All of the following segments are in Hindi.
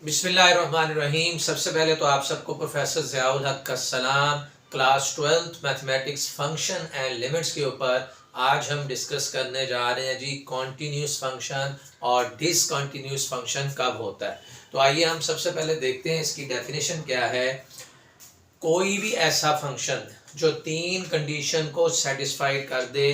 बिस्मिल्लाहिर्रहमानिर्रहीम। सबसे पहले तो आप सबको प्रोफेसर ज़ियाउल हक का सलाम। Class 12th mathematics function and limits के ऊपर आज हम डिस्कस करने जा रहे हैं जी कॉन्टीन्यूस फंक्शन और डिसकंटिन्यूस फंक्शन कब होता है। तो आइए हम सबसे पहले देखते हैं इसकी डेफिनेशन क्या है। कोई भी ऐसा फंक्शन जो तीन कंडीशन को सेटिस्फाइड कर दे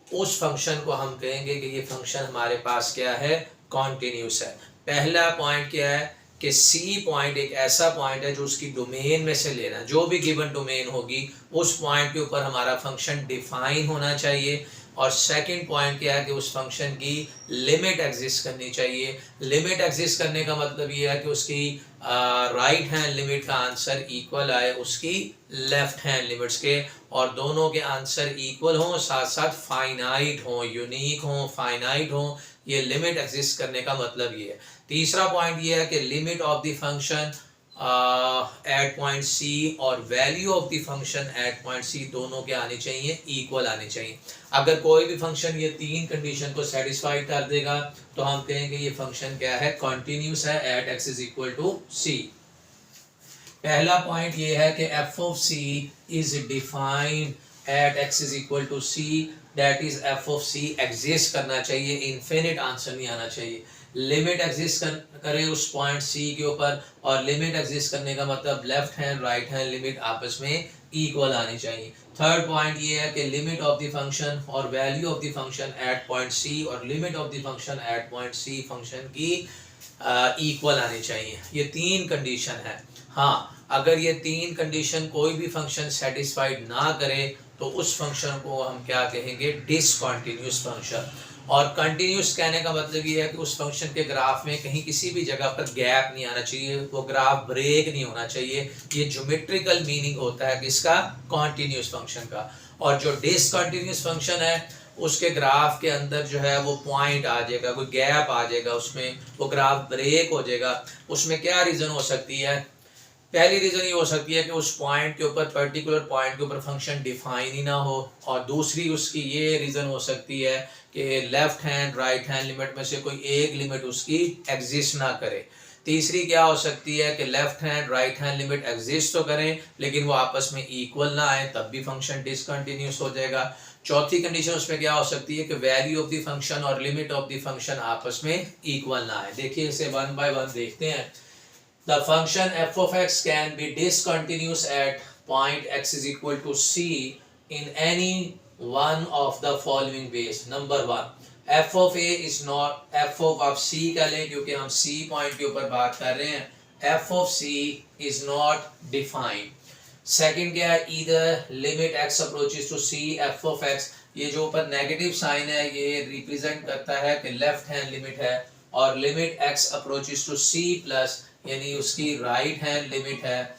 उस फंक्शन को हम कहेंगे कि ये फंक्शन हमारे पास क्या है, कॉन्टीन्यूस है। पहला पॉइंट क्या है कि सी पॉइंट एक ऐसा पॉइंट है जो उसकी डोमेन में से लेना, जो भी गिवन डोमेन होगी उस पॉइंट के ऊपर हमारा फंक्शन डिफाइन होना चाहिए। और सेकंड पॉइंट क्या है कि उस फंक्शन की लिमिट एग्जिस्ट करनी चाहिए। लिमिट एग्जिस्ट करने का मतलब ये है कि उसकी राइट हैंड लिमिट का आंसर इक्वल आए उसकी लेफ्ट हैंड लिमिट्स के, और दोनों के आंसर इक्वल हों, साथ साथ फाइनाइट हों, यूनिक हों, फाइनाइट हों। ये लिमिट एग्जिस्ट करने का मतलब ये है। तीसरा पॉइंट ये है कि limit of the function at point C और value of the function at point C दोनों के आने चाहिए, इक्वल आने चाहिए। अगर कोई भी फंक्शन ये तीन कंडीशन को सेटिस्फाई कर देगा तो हम कहेंगे ये फंक्शन क्या है, कॉन्टिन्यूस है at X is equal to C. पहला पॉइंट ये है कि F of C is defined at X is equal to C, that is F of C exist करना चाहिए, इनफिनिट आंसर नहीं आना चाहिए। लिमिट एग्जिस्ट करे उस पॉइंट सी के ऊपर, और लिमिट एग्जिस्ट करने का मतलब left hand right hand limit आपस में इक्वल आनी चाहिए। थर्ड पॉइंट ये है कि लिमिट ऑफ द फंक्शन और value of the function at point C और limit of the function at point C function की इक्वल आनी चाहिए। ये तीन कंडीशन है। हाँ, अगर ये तीन कंडीशन कोई भी फंक्शन सेटिस्फाइड ना करे तो उस फंक्शन को हम क्या कहेंगे, डिसकंटिन्यूस फंक्शन। और कंटिन्यूस कहने का मतलब ये है कि उस फंक्शन के ग्राफ में कहीं किसी भी जगह पर गैप नहीं आना चाहिए, वो ग्राफ ब्रेक नहीं होना चाहिए। ये ज्योमेट्रिकल मीनिंग होता है किसका, कॉन्टिन्यूस फंक्शन का। और जो डिसकंटिन्यूस फंक्शन है उसके ग्राफ के अंदर जो है वो पॉइंट आ जाएगा, कोई गैप आ जाएगा, उसमें वो ग्राफ ब्रेक हो जाएगा। उसमें क्या रीज़न हो सकती है, पहली रीज़न ये हो सकती है कि उस पॉइंट के ऊपर, पर्टिकुलर पॉइंट के ऊपर फंक्शन डिफाइन ही ना हो। और दूसरी उसकी ये रीज़न हो सकती है कि left hand right hand limit में से कोई एक लिमिट उसकी एग्जिस्ट ना करे। तीसरी क्या हो सकती है कि left hand right hand limit exist तो करें लेकिन वो आपस में इक्वल ना आए, तब भी फंक्शन डिसकंटिन्यूस हो जाएगा। चौथी कंडीशन उसमें क्या हो सकती है कि वैल्यू ऑफ द फंक्शन और लिमिट ऑफ द फंक्शन आपस में इक्वल ना आए। देखिए इसे वन बाय वन देखते हैं। The function f of x can be discontinuous at point x is equal to c in any one of the following ways. Number one, f of a is not f of c का लें क्योंकि हम c पॉइंट के ऊपर बात कर रहे हैं। f of c is not defined. Second क्या है, either limit x approaches to c f of x, ये जो ऊपर नेगेटिव साइन है ये रिप्रेजेंट करता है कि लेफ्ट हैंड लिमिट है, और limit x approaches to c plus यानी उसकी राइट हैंड लिमिट है,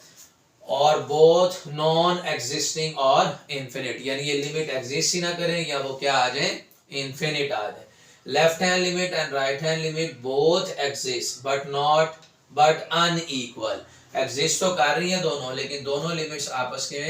और बोथ नॉन एग्जिस्टिंग और इनफिनिट, यानी ये लिमिट एग्जिस्ट ही ना करें या वो क्या आ जाए, इनफिनिट आ जाए। Left hand limit and right hand limit both exist but unequal. Exist तो कर रही है दोनों लेकिन दोनों लिमिट्स आपस के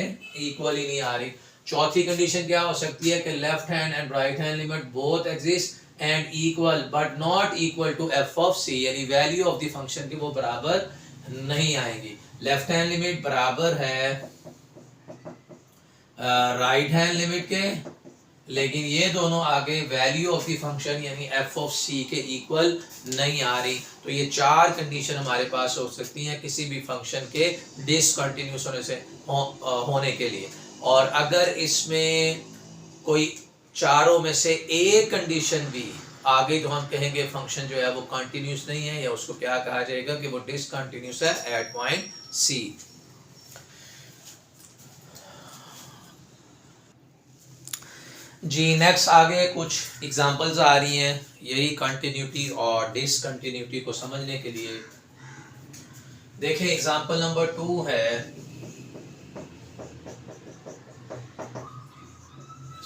इक्वल ही नहीं आ रही। चौथी कंडीशन क्या हो सकती है कि left hand and right hand limit both exist and equal but not equal to F of C, यानी वैल्यू ऑफ द फंक्शन की वो बराबर नहीं आएगी। लेफ्ट हैंड लिमिट बराबर है राइट हैंड लिमिट के, लेकिन ये दोनों आगे वैल्यू ऑफ द फंक्शन यानी एफ ऑफ सी के इक्वल नहीं आ रही। तो ये चार कंडीशन हमारे पास हो सकती हैं किसी भी फंक्शन के डिसकंटिन्यूस होने से होने के लिए। और अगर इसमें कोई चारों में से एक कंडीशन भी आगे तो हम कहेंगे फंक्शन जो है वो कंटिन्यूस नहीं है, या उसको क्या कहा जाएगा कि वो डिसकंटिन्यूस है एट पॉइंट सी। जी नेक्स्ट आगे कुछ एग्जांपल्स आ रही हैं यही कंटिन्यूटी और डिसकंटिन्यूटी को समझने के लिए। देखें एग्जांपल नंबर 2 है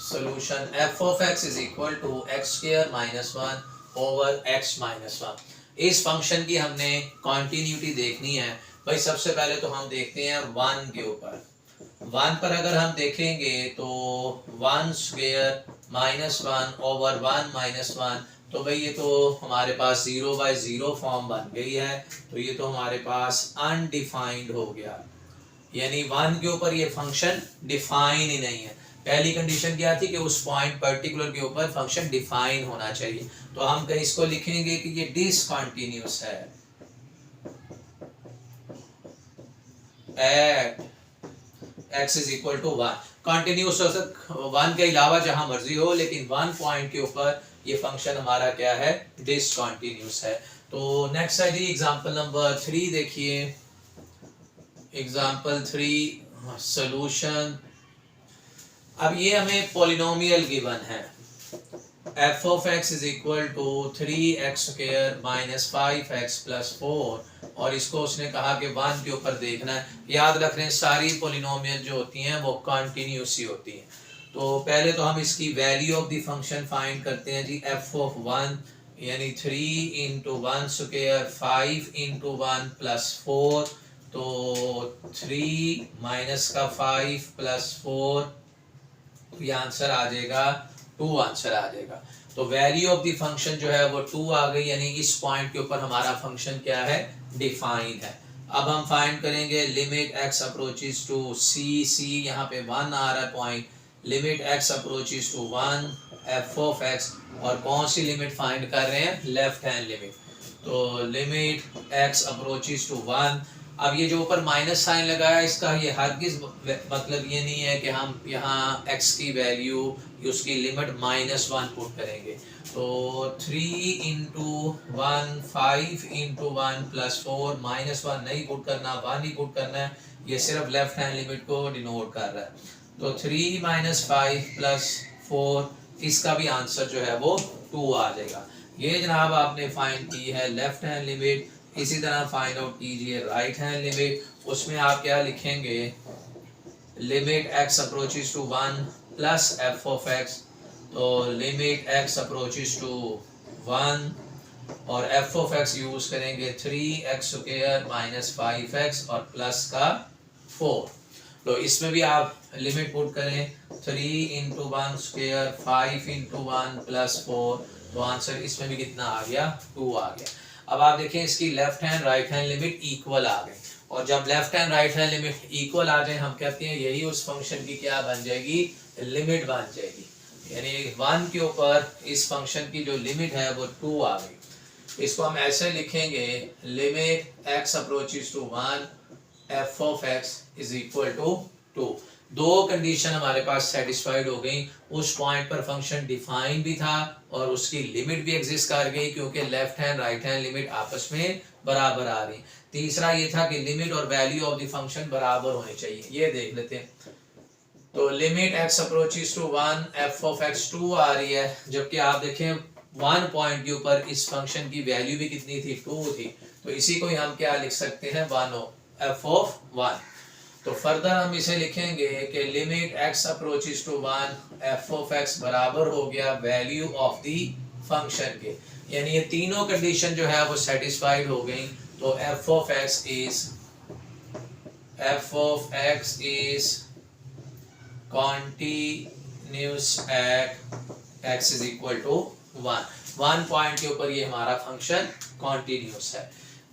solution f of x is equal to x square minus 1 over x minus 1। इस फंक्शन की हमने कॉन्टिन्यूटी देखनी है भाई। सबसे पहले तो हम देखते हैं 1 के ऊपर। 1 पर अगर हम देखेंगे तो 1 स्क्वायर माइनस 1 ओवर 1 माइनस 1 तो भाई ये तो हमारे पास 0/0 फॉर्म बन गई है, तो ये तो हमारे पास अनडिफाइंड हो गया, यानी 1 के ऊपर ये फंक्शन डिफाइन ही नहीं है। पहली कंडीशन क्या थी कि उस पॉइंट पर्टिकुलर के ऊपर फंक्शन डिफाइन होना चाहिए, तो हम कहीं इसको लिखेंगे कि ये डिसकंटिन्यूअस है at x is equal to 1। Continuous हो सकता 1 के अलावा जहां मर्जी हो, लेकिन 1 पॉइंट के ऊपर ये फंक्शन हमारा क्या है, डिसकंटिन्यूअस है। तो नेक्स्ट है जी एग्जांपल नंबर 3 देखिए, एग्जांपल 3 सॉल्यूशन। अब ये हमें पॉलिनोमियल गिवन है, f of x is equal to 3x square minus 5x plus 4, और इसको उसने कहा कि 1 के ऊपर देखना है। याद रख रहे हैं सारी पॉलिनोमियल जो होती हैं वो कंटिन्यूअस ही होती हैं। तो पहले तो हम इसकी value of the function find करते हैं जी, f of 1 यानी 3 into 1 square 5 into 1 plus 4, तो 3 माइनस का 5 प्लस 4, ये आंसर आ जाएगा 2 आंसर आ जाएगा। तो वैल्यू ऑफ द फंक्शन जो है वो 2 आ गई, यानी इस पॉइंट के ऊपर हमारा फंक्शन क्या है, डिफाइन है। अब हम फाइंड करेंगे limit x approaches to c यहाँ पे 1 आ रहा है point, limit x approaches to 1 f of x, और कौन सी लिमिट फाइंड कर रहे हैं, लेफ्ट हैंड लिमिट। तो लिमिट x अप्रोचेस टू 1। अब ये जो ऊपर माइनस साइन लगाया इसका ये हरगिज मतलब ये नहीं है कि हम यहाँ x की वैल्यू उसकी लिमिट -1 पुट करेंगे। तो 3 into 1 5 into 1 plus 4 -1 नहीं पुट करना, 1 ही पुट करना है, ये सिर्फ लेफ्ट हैंड लिमिट को डिनोट कर रहा है। तो 3 - 5 + 4, इसका भी आंसर जो है वो 2 आ जाएगा। ये जनाब आपने फाइंड की है लेफ्ट हैंड लिमिट। इसी तरह फाइंड आउट कीजिए राइट हैंड लिमिट, उसमें आप क्या लिखेंगे, limit x approaches to 1 plus f of x, तो लिमिट x अप्रोचेस टू 1 और f ऑफ x यूज करेंगे 3x स्क्वायर माइनस 5x और प्लस का 4। तो इसमें भी आप लिमिट पुट करें 3 into 1 स्क्वायर 5 into 1 प्लस 4, तो आंसर इसमें भी कितना आ गया, 2 आ गया। अब आप देखें इसकी left hand right hand limit equal आ गई, और जब left hand right hand limit equal आ जाए हम कहते हैं यही उस फंक्शन की क्या बन जाएगी, लिमिट बन जाएगी। यानी 1 के ऊपर इस फंक्शन की जो लिमिट है वो 2 आ गई। इसको हम ऐसे लिखेंगे, limit x approaches to 1 f of x is equal to 2। दो कंडीशन हमारे पास सेटिस्फाइड हो गई, उस पॉइंट पर फंक्शन डिफाइन भी था और उसकी लिमिट भी एग्जिस्ट कर गई, क्योंकि left hand right hand limit आपस में बराबर आ रही। तीसरा ये था कि लिमिट और वैल्यू ऑफ द फंक्शन बराबर होनी चाहिए। ये देख लेते हैं, तो limit x approaches to 1 f of x 2 आ रही है, जबकि आप देखें 1 पॉइंट के ऊपर इस फंक्शन की वैल्यू भी कितनी थी, 2 थी। तो इसी को हम क्या लिख सकते हैं, 1 f ऑफ 1। तो फर्दर हम इसे लिखेंगे कि limit x approaches to 1 f of x बराबर हो गया वैल्यू ऑफ द फंक्शन के, यानी ये तीनों कंडीशन जो है वो सेटिस्फाइड हो गई। तो f of x is continuous at x is equal to 1 point के ऊपर ये हमारा फंक्शन कॉन्टिन्यूअस है।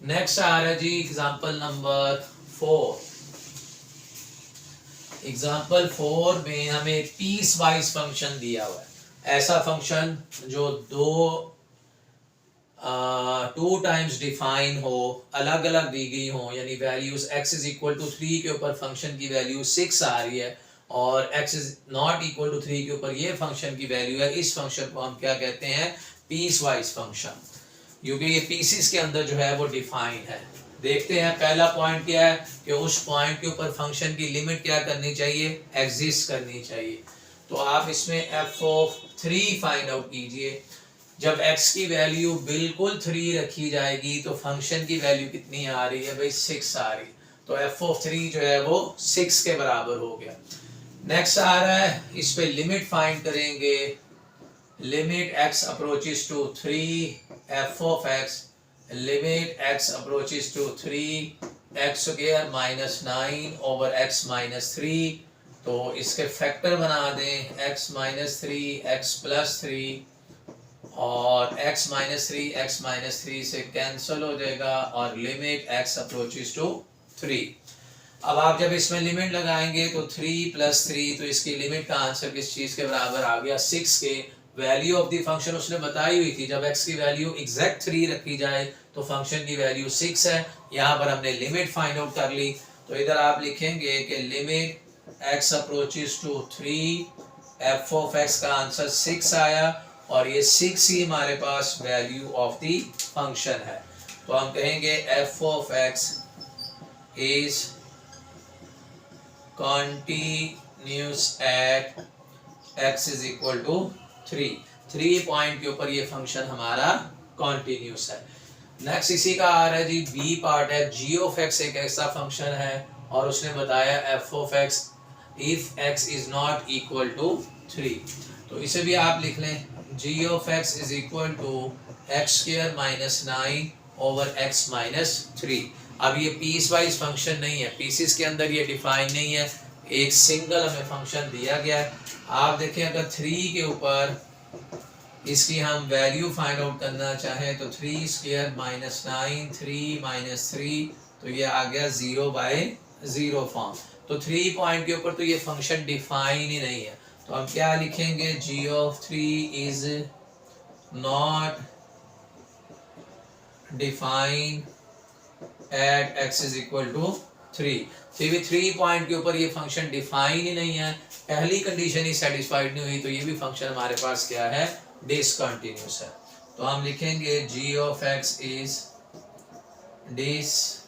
नेक्स्ट आ रहा है जी एग्जांपल नंबर 4। एग्जाम्पल 4 में हमें पीस वाइज फंक्शन दिया हुआ है, ऐसा फंक्शन जो टू टाइम्स डिफाइन हो, अलग अलग दी गई हो, यानी values x is equal to 3 के ऊपर फंक्शन की वैल्यू 6 आ रही है और x is not equal to 3 के ऊपर ये फंक्शन की वैल्यू है। इस फंक्शन को हम क्या कहते हैं, पीस वाइज फंक्शन, क्योंकि ये पीसेस के अंदर जो है वो डिफाइन है। देखते हैं पहला पॉइंट क्या है कि उस पॉइंट के ऊपर फंक्शन की लिमिट क्या करनी चाहिए, एग्जिस्ट करनी चाहिए। तो आप इसमें f ऑफ 3 फाइंड आउट कीजिए। जब x की वैल्यू बिल्कुल 3 रखी जाएगी तो फंक्शन की वैल्यू कितनी आ रही है भाई, 6 आ रही, तो f ऑफ 3 जो है वो 6 के बराबर हो गया। नेक्स्ट आ रहा है, इस पे लिमिट फाइंड करेंगे, limit x approaches to 3 f of x, limit x approaches to 3 x square minus 9 over x minus 3, तो इसके फैक्टर बना दें x माइनस 3 x प्लस 3 और x माइनस थ्री से कैंसिल हो जाएगा और लिमिट x अप्रोचेस टू 3। अब आप जब इसमें लिमिट लगाएंगे तो 3 प्लस 3, तो इसकी लिमिट का आंसर किस चीज़ के बराबर आ गया, 6 के। वैल्यू ऑफ द फंक्शन उसने बताई हुई थी, जब x की वैल्यू एग्जैक्ट 3 रखी जाए तो फंक्शन की वैल्यू 6 है। यहाँ पर हमने लिमिट फाइंड आउट कर ली, तो इधर आप लिखेंगे कि limit x approaches to 3 f of x का आंसर 6 आया और ये 6 ही हमारे पास वैल्यू ऑफ द फंक्शन है। तो हम कहेंगे f of x is continuous at x is equal to 3 point के ऊपर ये फंक्शन हमारा कॉन्टिन्यूस है। नेक्स्ट इसी का आ रहा है जी बी पार्ट है, g ऑफ x एक ऐसा फंक्शन है और उसने बताया f of x if x is not equal to 3। तो इसे भी आप लिख लें, g of x is equal to x square minus 9 over x minus 3। अब ये पीस वाइज फंक्शन नहीं है, पीसेस के अंदर ये डिफाइन नहीं है, एक सिंगल हमें फंक्शन दिया गया है। आप देखें अगर 3 के ऊपर इसकी हम वैल्यू फाइंड आउट करना चाहें तो 3 स्क्वायर माइनस 9, 3 माइनस 3, तो ये आ गया 0/0 फॉर्म। तो 3 पॉइंट के ऊपर तो ये फंक्शन डिफाइन ही नहीं है, तो हम क्या लिखेंगे, g of 3 is not define at x is equal to 3। तो भी 3 पॉइंट के ऊपर ये फंक्शन डिफाइन ही नहीं है, पहली कंडीशन ही सेटिस्फाइड नहीं हुई, तो ये भी फंक्शन हमारे पास क्या है, डिसकंटिन्यूस है। तो हम लिखेंगे g of x is discontinuous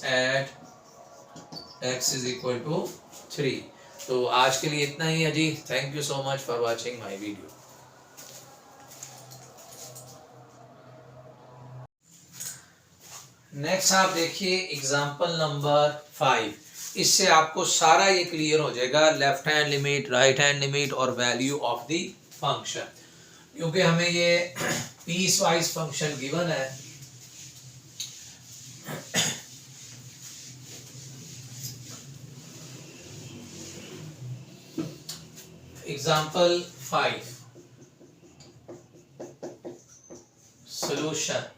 at x is equal to 3। तो आज के लिए इतना ही है जी। Thank you so much for watching my video. Next आप देखिए एग्जाम्पल नंबर 5। इससे आपको सारा ये क्लियर हो जाएगा, left hand limit, right hand limit और वैल्यू ऑफ द फंक्शन, क्योंकि हमें ये पीस वाइज फंक्शन गिवन है। Example 5 solution,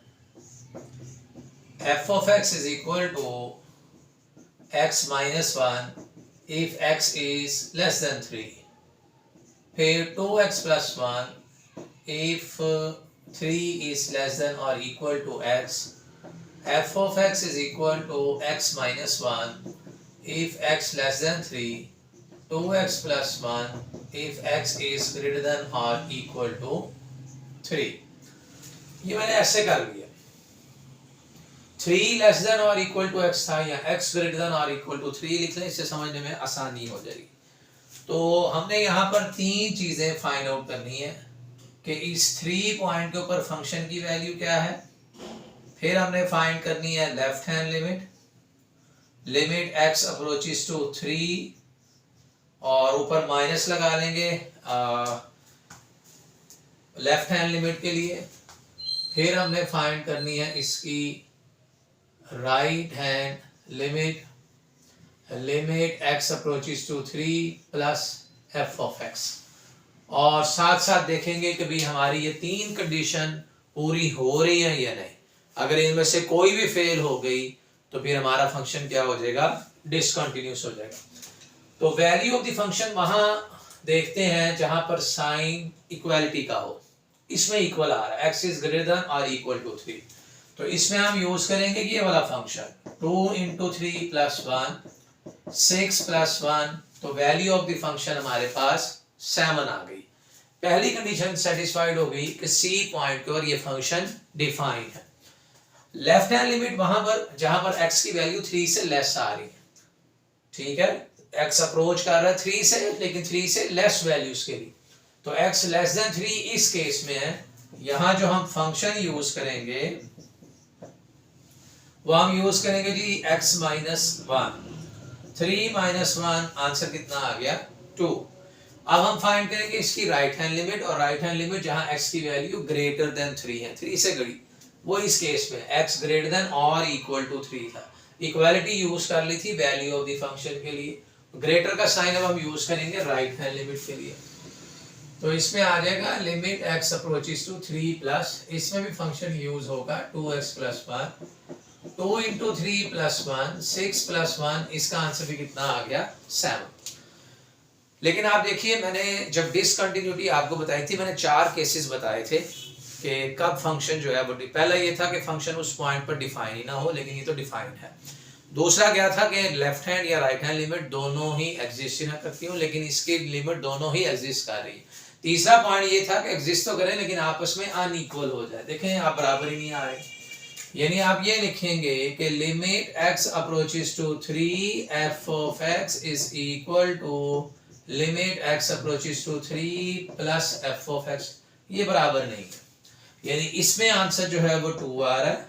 f of x is equal to x minus 1 if x is less than 3, फिर 2x plus 1 if 3 is less than or equal to x, f of x is equal to x minus 1 if x less than 3, 2x plus 1 if x is greater than or equal to 3। ये मैंने ऐसे कर लिया, 3 लेस देन और इक्वल टू x था, या x ग्रेटर देन और इक्वल टू 3 लिख लें, इससे समझने में आसानी हो जाएगी। तो हमने यहाँ पर 3 चीजें फाइंड आउट करनी है कि इस 3 पॉइंट के ऊपर फंक्शन की वैल्यू क्या है, फिर हमने फाइंड करनी है left hand limit, limit x approaches to 3 और ऊपर माइनस लगा लेंगे लेफ्ट हैंड लिमिट के लिए, फिर हमने फाइंड करनी है इसकी right hand limit, limit x approaches to 3 plus f of x, और साथ साथ देखेंगे कि भी हमारी ये 3 कंडीशन पूरी हो रही है या नहीं। अगर इनमें से कोई भी फेल हो गई तो फिर हमारा फंक्शन क्या हो जाएगा, डिसकंटिन्यूस हो जाएगा। तो वैल्यू ऑफ द फंक्शन वहां देखते हैं जहां पर साइन इक्वालिटी का हो, इसमें इक्वल आ रहा है, x इज ग्रेटर देन और इक्वल टू 3, तो इसमें हम यूज करेंगे ये वाला फंक्शन 2 इंटू 3 प्लस 1 6 प्लस 1, तो वैल्यू ऑफ द फंक्शन हमारे पास 7 आ गई। पहली कंडीशन सेटिस्फाइड हो गई कि C पॉइंट के ऊपर ये फंक्शन डिफाइन है। लेफ्ट हैंड लिमिट वहां पर जहां पर x की वैल्यू 3 से लेस आ रही है, ठीक है, x अप्रोच कर रहा है 3 से, लेकिन 3 से लेस वैल्यूज के लिए, तो x लेस देन 3 इस केस में है। यहां जो हम फंक्शन यूज करेंगे वो हम यूज करेंगे जी x माइनस 1, 3 माइनस 1 आंसर कितना आ गया 2। अब हम फाइंड करेंगे इसकी राइट हैंड लिमिट, और राइट हैंड लिमिट जहां x की वैल्यू ग्रेटर देन 3 है, 3 से बड़ी, वो इस केस में x ग्रेटर देन और इक्वल टू 3 था। इक्वालिटी यूज कर ली थी वैल्यू ऑफ द फंक्शन के लिए, ग्रेटर का साइन अब हम यूज करेंगे राइट हैंड लिमिट के लिए। तो इसमें आ जाएगा limit x approaches to 3 plus, इसमें भी फंक्शन यूज होगा 2x plus 1, 2 into 3 plus 1, 6 plus 1, इसका आंसर भी कितना आ गया 7। लेकिन आप देखिए मैंने जब डिसकंटिन्यूटी आपको बताई थी, मैंने 4 केसेस बताए थे कि कब फंक्शन जो है वो, पहला ये था कि फंक्शन उस पॉइंट पर डिफाइन ही ना हो, लेकिन ये तो डिफाइन है। दूसरा क्या था कि लेफ्ट हैंड या राइट हैंड लिमिट दोनों ही एग्जिस्ट ना करती हो, लेकिन इसकी लिमिट दोनों ही एग्जिस्ट कर रही है। तीसरा पॉइंट ये था कि एग्जिस्ट तो करें लेकिन आपस में अनइक्वल हो जाए। देखें आप बराबर ही नहीं आ रहे, यानी आप ये लिखेंगे कि limit x approaches to 3 f of x is equal to limit x approaches to 3 plus f of x। ये बराबर नहीं है, यानी इसमें आंसर जो है वो 2 आ रहा है,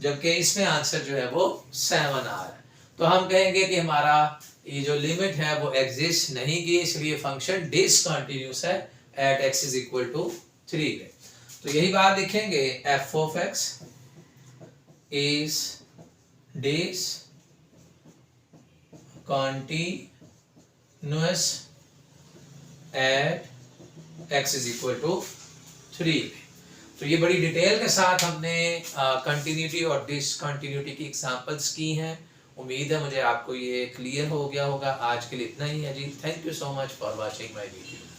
जबकि इसमें आंसर जो है वो 7 आ रहा है। तो हम कहेंगे कि हमारा ये जो लिमिट है वो एग्जिस्ट नहीं की, इसलिए फंक्शन डिसकंटिन्यूअस है at x is equal to 3 पे। तो यही बात लिखेंगे f of x is discontinuous at x is equal to 3 पे। तो ये बड़ी डिटेल के साथ हमने कंटिन्यूटी और डिसकंटिन्यूटी की एग्जांपल्स की हैं। उम्मीद है मुझे आपको ये क्लियर हो गया होगा। आज के लिए इतना ही है जी। Thank you so much for watching my video.